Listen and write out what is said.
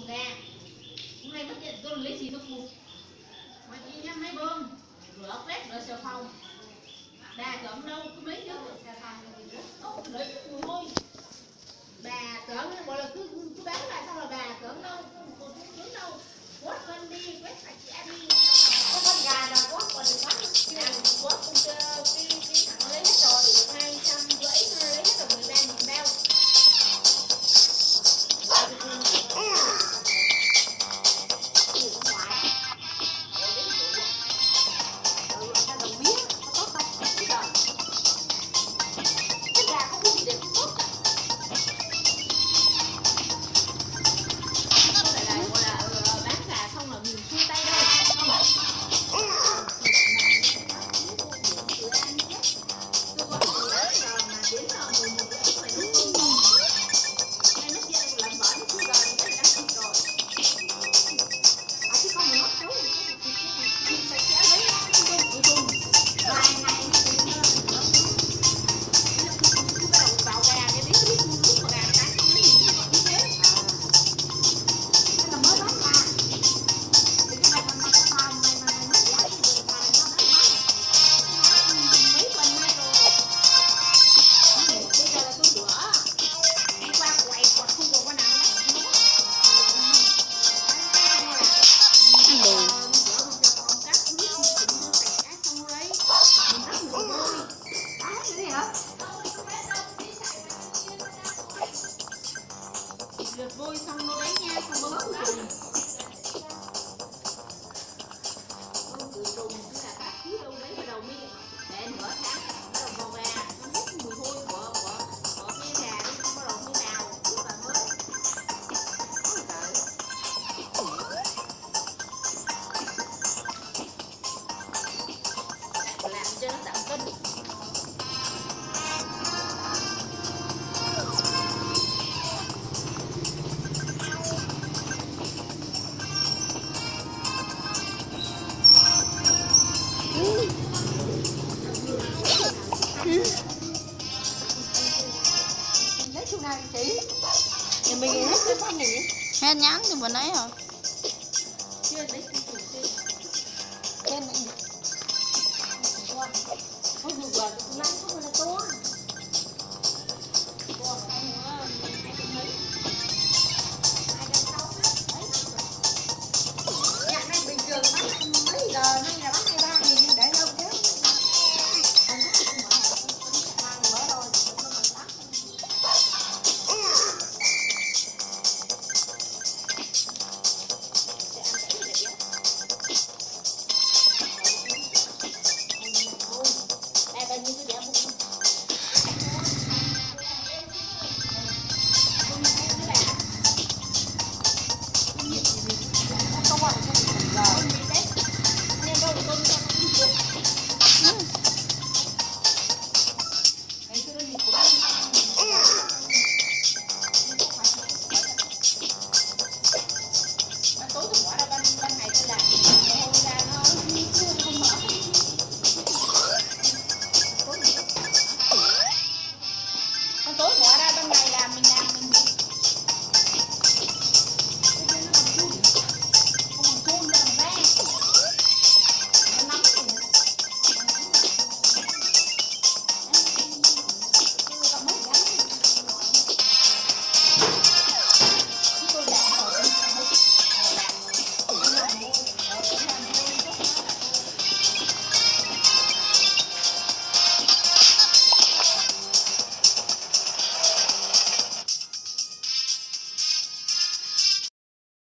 gà. Hôm nay mất điện tôi lấy gì tôi phục. Mà chị nhá máy bơm, rửa quét, rửa xà phòng. Bà tưởng đâu có mấy đứa xà phòng lấy mùi hôi. Bà tưởng gọi là cứ bán lại xong là bà tưởng đâu không tưởng đâu. Quất con đi, quét sạch sẽ đi. Có con gà là quất còn được bán. Quất cũng cái thằng lấy hết rồi, được 250 lấy hết rồi 13.000 bao. Lượt vôi xong nó đấy nha, xong bơm khử trùng. Bơm khử trùng tức là các thứ đâu đấy vào đầu mi để nửa tháng bắt đầu vào gà, nó hết mùi hôi của cái gà đi, xong bắt đầu mới vào lúc là mới. Làm cho nó giảm cân. Lấy chỗ nào chị? Nhà mình hết cái con này. Hết nhắn thì vừa nãy rồi. Chưa lấy cái chủ tên. Tên này. Không được rồi, cũng lắm không